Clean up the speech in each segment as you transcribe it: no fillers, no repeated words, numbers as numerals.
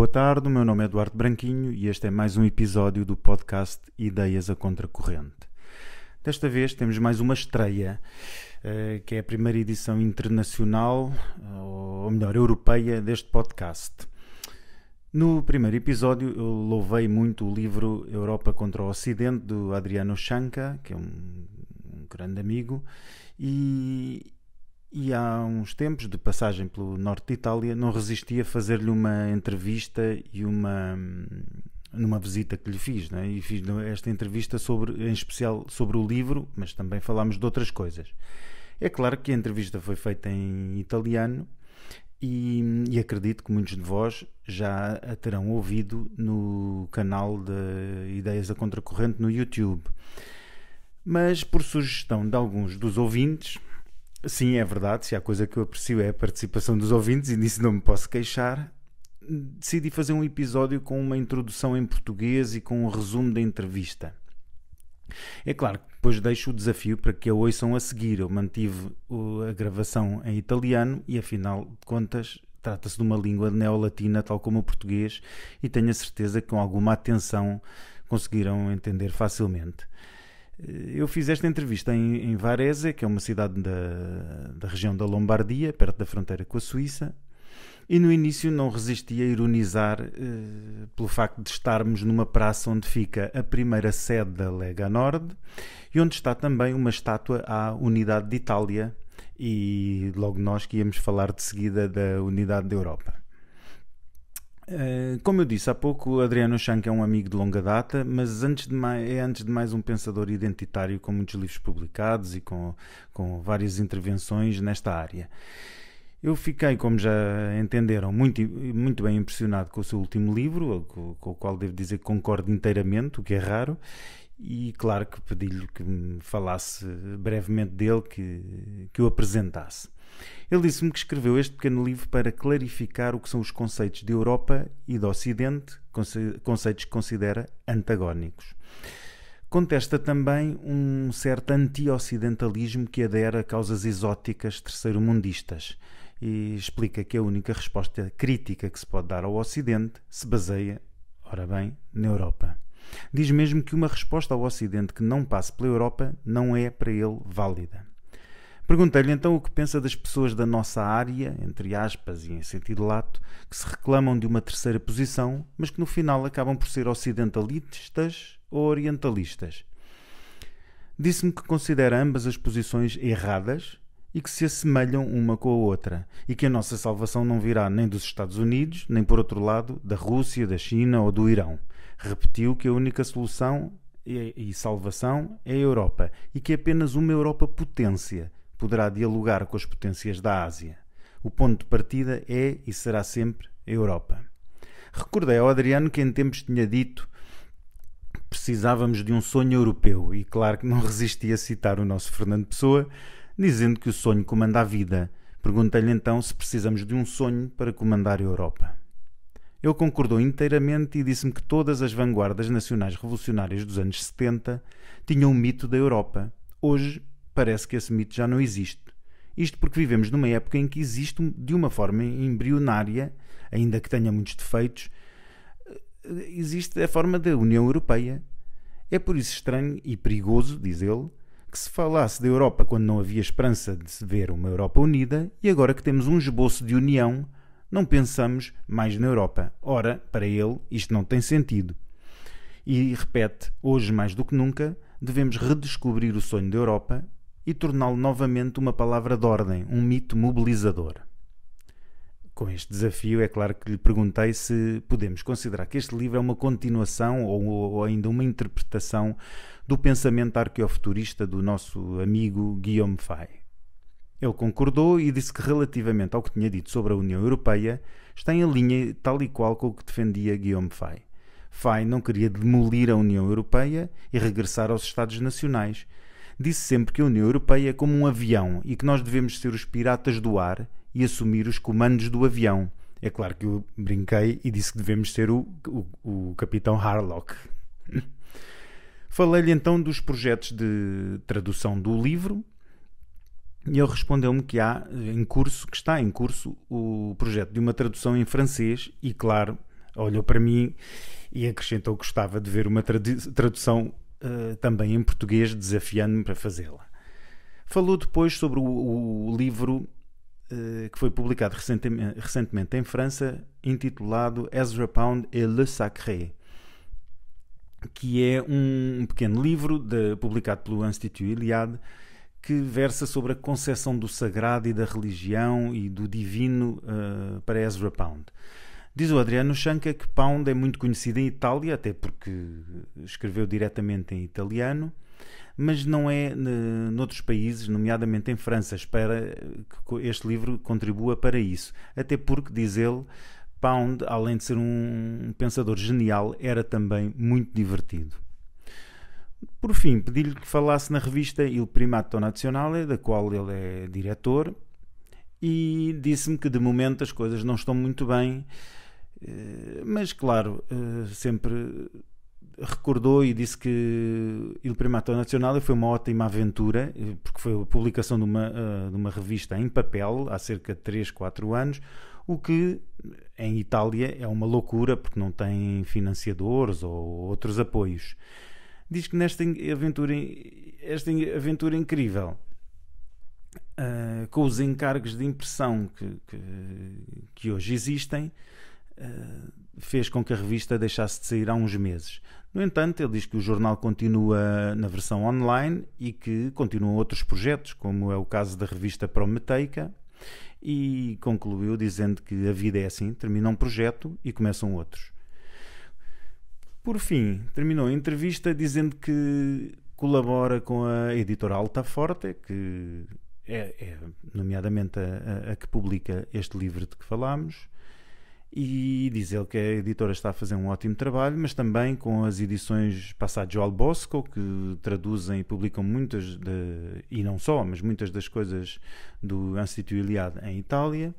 Boa tarde, o meu nome é Eduardo Branquinho e este é mais um episódio do podcast Ideias a Contracorrente. Desta vez temos mais uma estreia, que é a primeira edição internacional, ou melhor, europeia deste podcast. No primeiro episódio eu louvei muito o livro Europa contra o Ocidente, do Adriano Scianca, que é um grande amigo, e há uns tempos, de passagem pelo norte de Itália, não resisti a fazer-lhe uma entrevista e numa visita que lhe fiz, né? E fiz esta entrevista em especial sobre o livro, mas também falámos de outras coisas. É claro que a entrevista foi feita em italiano e acredito que muitos de vós já a terão ouvido no canal de Ideias a Contracorrente no YouTube. Mas por sugestão de alguns dos ouvintes, sim, é verdade, se há coisa que eu aprecio é a participação dos ouvintes e nisso não me posso queixar, decidi fazer um episódio com uma introdução em português e com um resumo da entrevista. É claro que depois deixo o desafio para que a ouçam a seguir. Eu mantive a gravação em italiano e, afinal de contas, trata-se de uma língua neolatina, tal como o português, e tenho a certeza que com alguma atenção conseguiram entender facilmente. Eu fiz esta entrevista em Varese, que é uma cidade da região da Lombardia, perto da fronteira com a Suíça, e no início não resisti a ironizar pelo facto de estarmos numa praça onde fica a primeira sede da Lega Nord e onde está também uma estátua à Unidade de Itália, e logo nós que íamos falar de seguida da Unidade da Europa. Como eu disse há pouco, o Adriano Scianca é um amigo de longa data, mas antes de mais um pensador identitário com muitos livros publicados e com várias intervenções nesta área. Eu fiquei, como já entenderam, muito bem impressionado com o seu último livro, com o qual devo dizer que concordo inteiramente, o que é raro, e claro que pedi-lhe que me falasse brevemente dele, que o apresentasse. Ele disse-me que escreveu este pequeno livro para clarificar o que são os conceitos de Europa e de Ocidente, conceitos que considera antagónicos. Contesta também um certo anti-ocidentalismo que adere a causas exóticas terceiro-mundistas e explica que a única resposta crítica que se pode dar ao Ocidente se baseia, ora bem, na Europa. Diz mesmo que uma resposta ao Ocidente que não passe pela Europa não é para ele válida. Perguntei-lhe então o que pensa das pessoas da nossa área, entre aspas e em sentido lato, que se reclamam de uma terceira posição, mas que no final acabam por ser ocidentalistas ou orientalistas. Disse-me que considera ambas as posições erradas e que se assemelham uma com a outra, e que a nossa salvação não virá nem dos Estados Unidos, nem por outro lado da Rússia, da China ou do Irão. Repetiu que a única solução e salvação é a Europa, e que apenas uma Europa potência poderá dialogar com as potências da Ásia. O ponto de partida é e será sempre a Europa. Recordei ao Adriano que em tempos tinha dito que precisávamos de um sonho europeu, e claro que não resisti a citar o nosso Fernando Pessoa, dizendo que o sonho comanda a vida. Perguntei-lhe então se precisamos de um sonho para comandar a Europa. Ele concordou inteiramente e disse-me que todas as vanguardas nacionais revolucionárias dos anos 70 tinham um mito da Europa. Hoje parece que esse mito já não existe. Isto porque vivemos numa época em que existe, de uma forma embrionária, ainda que tenha muitos defeitos, existe a forma da União Europeia. É por isso estranho e perigoso, diz ele, que se falasse da Europa quando não havia esperança de se ver uma Europa unida, e agora que temos um esboço de união, não pensamos mais na Europa. Ora, para ele, isto não tem sentido. E repete, hoje mais do que nunca, devemos redescobrir o sonho da Europa e torná-lo novamente uma palavra de ordem, um mito mobilizador. Com este desafio, é claro que lhe perguntei se podemos considerar que este livro é uma continuação ou ainda uma interpretação do pensamento arqueofuturista do nosso amigo Guillaume Fay. Ele concordou e disse que, relativamente ao que tinha dito sobre a União Europeia, está em linha tal e qual com o que defendia Guillaume Fay. Fay não queria demolir a União Europeia e regressar aos Estados Nacionais. Disse sempre que a União Europeia é como um avião e que nós devemos ser os piratas do ar e assumir os comandos do avião. É claro que eu brinquei e disse que devemos ser o Capitão Harlock. Falei-lhe então dos projetos de tradução do livro e ele respondeu-me que está em curso o projeto de uma tradução em francês e, claro, Olhou para mim e acrescentou que gostava de ver uma tradução também em português, desafiando-me para fazê-la. Falou depois sobre o livro que foi publicado recentemente em França, intitulado Ezra Pound et le Sacré, que é um pequeno livro publicado pelo Institut Iliade, que versa sobre a concepção do sagrado e da religião e do divino para Ezra Pound. Diz o Adriano Scianca que Pound é muito conhecido em Itália, até porque escreveu diretamente em italiano, mas não é noutros países, nomeadamente em França. Espera que este livro contribua para isso, até porque, diz ele, Pound, além de ser um pensador genial, era também muito divertido. Por fim, pedi-lhe que falasse na revista Il Primato Nazionale, da qual ele é diretor, e disse-me que de momento as coisas não estão muito bem, mas claro, sempre recordou e disse que Il Primato Nazionale foi uma ótima aventura, porque foi a publicação de uma revista em papel há cerca de 3, 4 anos, o que em Itália é uma loucura porque não tem financiadores ou outros apoios. Diz que esta aventura incrível, com os encargos de impressão que hoje existem, fez com que a revista deixasse de sair há uns meses. No entanto, ele diz que o jornal continua na versão online e que continuam outros projetos, como é o caso da revista Prometeica, e concluiu dizendo que a vida é assim, termina um projeto e começam outros. Por fim, terminou a entrevista dizendo que colabora com a editora Altaforte, que é nomeadamente a que publica este livro de que falámos, e diz ele que a editora está a fazer um ótimo trabalho, mas também com as edições Passaggio al Bosco, que traduzem e publicam muitas, e não só, mas muitas das coisas do Institut Iliade em Itália.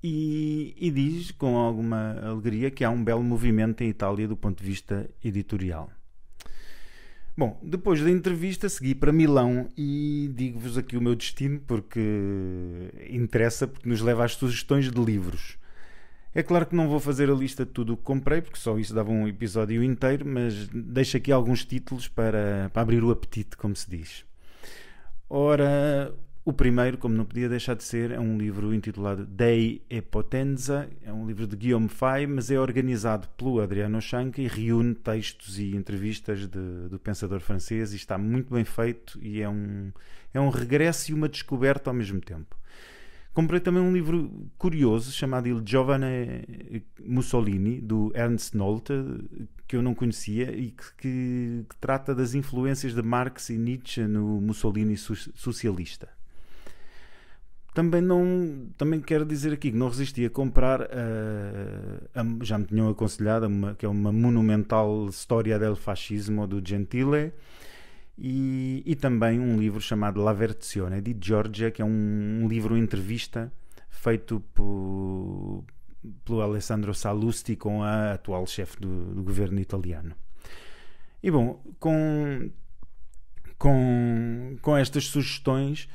E diz com alguma alegria que há um belo movimento em Itália do ponto de vista editorial. Bom, depois da entrevista segui para Milão e digo-vos aqui o meu destino porque interessa, porque nos leva às sugestões de livros. É claro que não vou fazer a lista de tudo o que comprei, porque só isso dava um episódio inteiro, mas deixo aqui alguns títulos para abrir o apetite, como se diz. Ora, o primeiro, como não podia deixar de ser, é um livro intitulado Dei e Potenza, é um livro de Guillaume Fay, mas é organizado pelo Adriano Scianca e reúne textos e entrevistas do pensador francês e está muito bem feito e é um regresso e uma descoberta ao mesmo tempo. Comprei também um livro curioso chamado Il Giovane Mussolini, do Ernst Nolte, que eu não conhecia e que trata das influências de Marx e Nietzsche no Mussolini socialista. Também quero dizer aqui que não resisti a comprar, já me tinham aconselhado, que é uma monumental Storia del Fascismo, do Gentile, e também um livro chamado La Versione di Giorgia, que é um livro entrevista feito pelo Alessandro Sallusti com a atual chefe do governo italiano. E bom, com estas sugestões,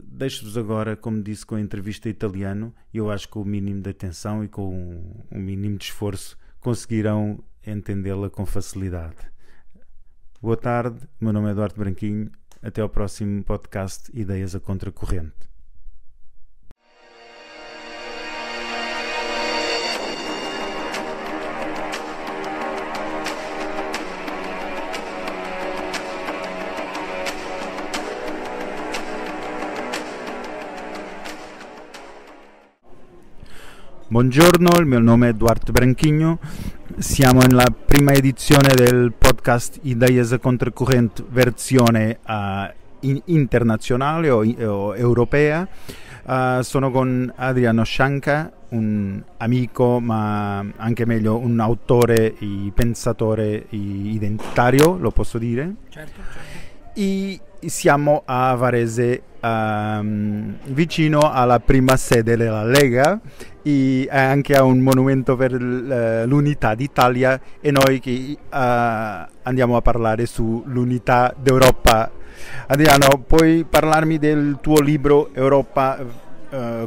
deixo-vos agora, como disse, com a entrevista italiano. Eu acho que com o mínimo de atenção e com o mínimo de esforço conseguirão entendê-la com facilidade. Boa tarde, meu nome é Duarte Branquinho. Até ao próximo podcast Ideias a Contracorrente. Buongiorno, il mio nome è Duarte Branchigno, siamo nella prima edizione del podcast Ideias a Contracorrente versione internazionale o europea. Sono con Adriano Scianca, un amico ma anche meglio un autore e pensatore identitario, lo posso dire? Certo. E siamo a Varese, vicino alla prima sede della Lega e anche a un monumento per l'unità d'Italia, e noi che andiamo a parlare sull'unità d'Europa. Adriano, puoi parlarmi del tuo libro Europa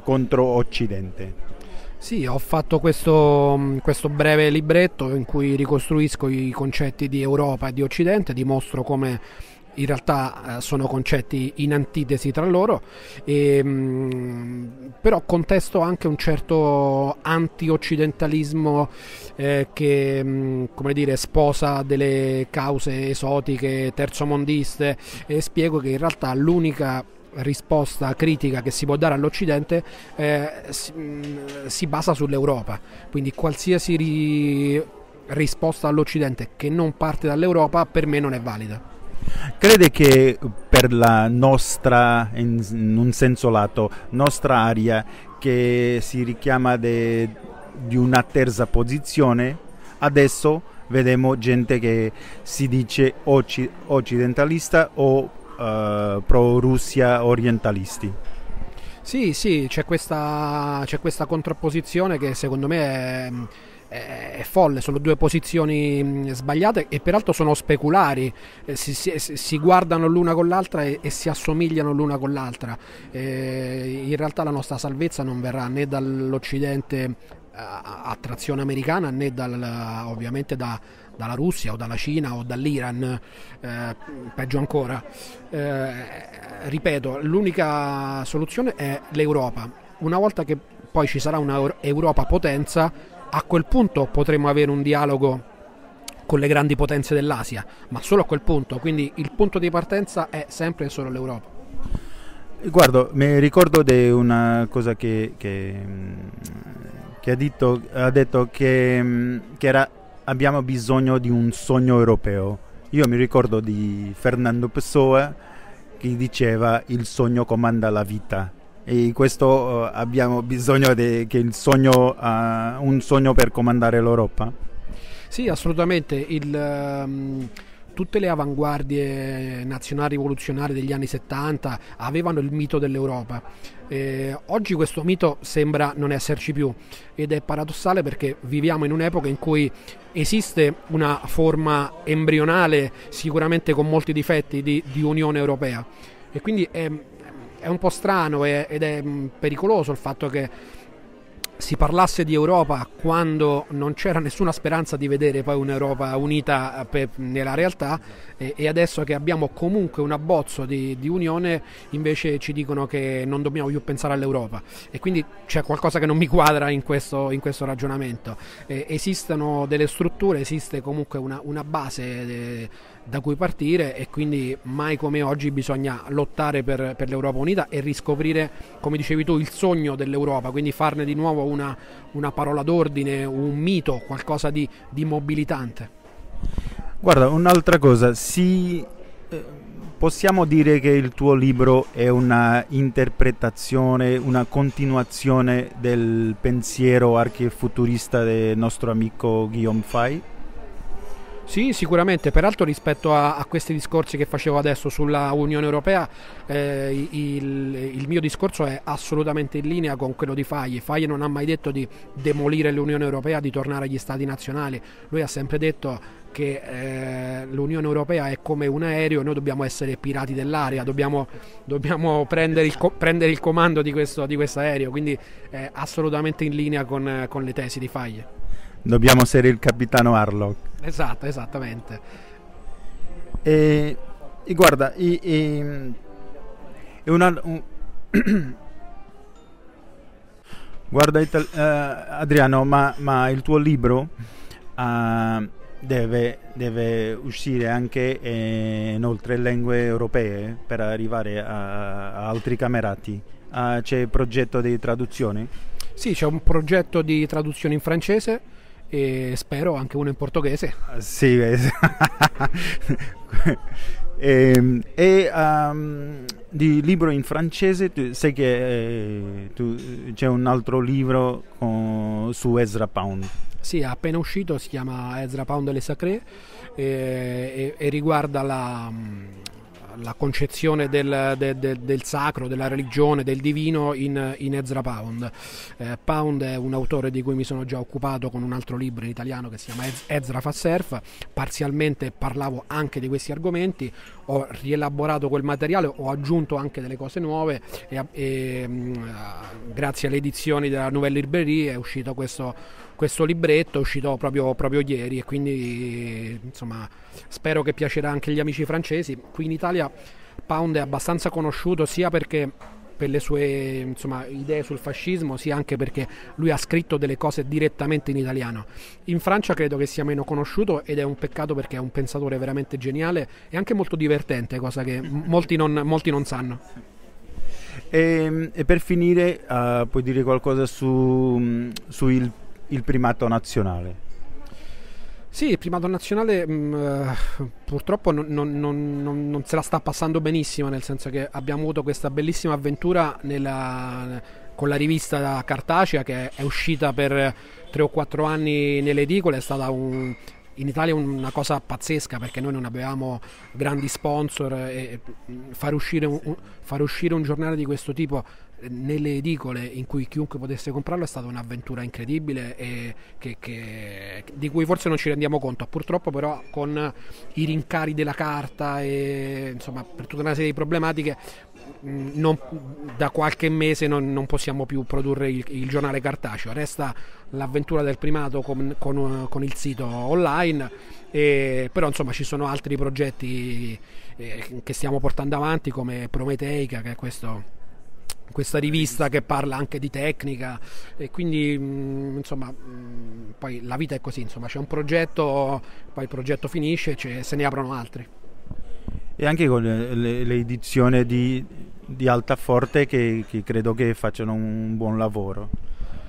contro Occidente? Sì, ho fatto questo breve libretto in cui ricostruisco i concetti di Europa e di Occidente, dimostro come in realtà sono concetti in antitesi tra loro, però contesto anche un certo anti-occidentalismo che come dire, sposa delle cause esotiche terzomondiste, e spiego che in realtà l'unica risposta critica che si può dare all'Occidente si basa sull'Europa, quindi qualsiasi risposta all'Occidente che non parte dall'Europa per me non è valida. Crede che per la nostra, in un senso lato, nostra area che si richiama di una terza posizione, adesso vediamo gente che si dice occidentalista o pro Russia orientalisti. Sì, sì, c'è questa contrapposizione che secondo me è folle, sono due posizioni sbagliate e peraltro sono speculari, si guardano l'una con l'altra e si assomigliano l'una con l'altra. In realtà la nostra salvezza non verrà né dall'Occidente a trazione americana né ovviamente dalla Russia o dalla Cina o dall'Iran, peggio ancora. Ripeto, l'unica soluzione è l'Europa. Una volta che poi ci sarà un'Europa potenza, a quel punto potremo avere un dialogo con le grandi potenze dell'Asia, ma solo a quel punto, quindi il punto di partenza è sempre e solo l'Europa. Guardo, mi ricordo di una cosa che ha detto che abbiamo bisogno di un sogno europeo. Io mi ricordo di Fernando Pessoa che diceva il sogno comanda la vita. E questo abbiamo bisogno che un sogno per comandare l'Europa. Sì, assolutamente. Tutte le avanguardie nazionali rivoluzionarie degli anni 70 avevano il mito dell'Europa. Oggi questo mito sembra non esserci più ed è paradossale perché viviamo in un'epoca in cui esiste una forma embrionale, sicuramente con molti difetti, di Unione Europea, e quindi è un po' strano ed è pericoloso il fatto che si parlasse di Europa quando non c'era nessuna speranza di vedere poi un'Europa unita nella realtà, e adesso che abbiamo comunque un abbozzo di Unione invece ci dicono che non dobbiamo più pensare all'Europa, e quindi c'è qualcosa che non mi quadra in questo ragionamento. Esistono delle strutture, esiste comunque una base da cui partire, e quindi mai come oggi bisogna lottare per l'Europa unita e riscoprire, come dicevi tu, il sogno dell'Europa, quindi farne di nuovo una parola d'ordine, un mito, qualcosa di mobilitante. Guarda, un'altra cosa, possiamo dire che il tuo libro è una interpretazione, una continuazione del pensiero archifuturista del nostro amico Guillaume Fay? Sì, sicuramente, peraltro rispetto a questi discorsi che facevo adesso sulla Unione Europea, il mio discorso è assolutamente in linea con quello di Fay. Fay non ha mai detto di demolire l'Unione Europea, di tornare agli stati nazionali. Lui ha sempre detto che l'Unione Europea è come un aereo, noi dobbiamo essere pirati dell'aria, dobbiamo prendere il comando di questo aereo, quindi è assolutamente in linea con le tesi di Fay. Dobbiamo essere il capitano Harlock. Esatto, esattamente. E guarda, guarda Adriano, ma il tuo libro deve uscire anche in altre lingue europee per arrivare a altri camerati. C'è progetto di traduzione? Sì, c'è un progetto di traduzione in francese e spero anche uno in portoghese. Sì, di libro in francese, sai che c'è un altro libro su Ezra Pound. Sì, è appena uscito, si chiama Ezra Pound et les Sacrés, e riguarda la concezione del sacro, della religione, del divino in Ezra Pound. Pound è un autore di cui mi sono già occupato con un altro libro in italiano che si chiama Ezra fa surf. Parzialmente parlavo anche di questi argomenti. ho rielaborato quel materiale, ho aggiunto anche delle cose nuove grazie alle edizioni della Nouvelle Librairie è uscito questo libretto, è uscito proprio ieri, e quindi insomma spero che piacerà anche agli amici francesi. Qui in Italia Pound è abbastanza conosciuto sia perché per le sue idee sul fascismo, sia anche perché lui ha scritto delle cose direttamente in italiano. In Francia credo che sia meno conosciuto, ed è un peccato perché è un pensatore veramente geniale e anche molto divertente, cosa che molti non sanno. E per finire, puoi dire qualcosa su il primato nazionale? Sì, il primato nazionale purtroppo non se la sta passando benissimo, nel senso che abbiamo avuto questa bellissima avventura con la rivista cartacea, che è uscita per 3 o 4 anni nelle edicole. È stata in Italia una cosa pazzesca, perché noi non avevamo grandi sponsor, e far uscire un giornale di questo tipo nelle edicole in cui chiunque potesse comprarlo è stata un'avventura incredibile, e di cui forse non ci rendiamo conto. Purtroppo però con i rincari della carta e insomma per tutta una serie di problematiche da qualche mese non possiamo più produrre il giornale cartaceo. Resta l'avventura del primato con il sito online, però insomma ci sono altri progetti che stiamo portando avanti, come Prometeica, che è questa rivista che parla anche di tecnica, e quindi insomma poi la vita è così, insomma c'è un progetto, poi il progetto finisce, se ne aprono altri. E anche con le edizioni di Altaforte che credo che facciano un buon lavoro.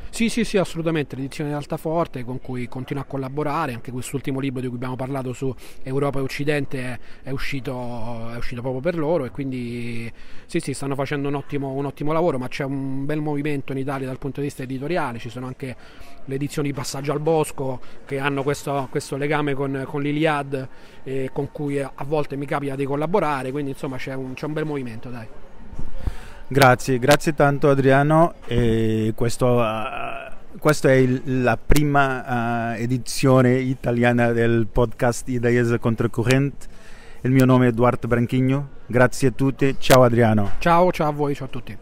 Sì, assolutamente, l'edizione di Altaforte, con cui continuo a collaborare. Anche quest'ultimo libro di cui abbiamo parlato su Europa e Occidente è uscito proprio per loro, e quindi sì, stanno facendo un ottimo lavoro, ma c'è un bel movimento in Italia dal punto di vista editoriale. Ci sono anche le edizioni Passaggio al Bosco, che hanno questo legame con l'Iliad, con cui a volte mi capita di collaborare, quindi insomma c'è un bel movimento, dai. Grazie tanto Adriano, questa è la prima edizione italiana del podcast Ideias Contracorrente. Il mio nome è Duarte Branchigno, grazie a tutti, ciao Adriano. Ciao a voi, ciao a tutti.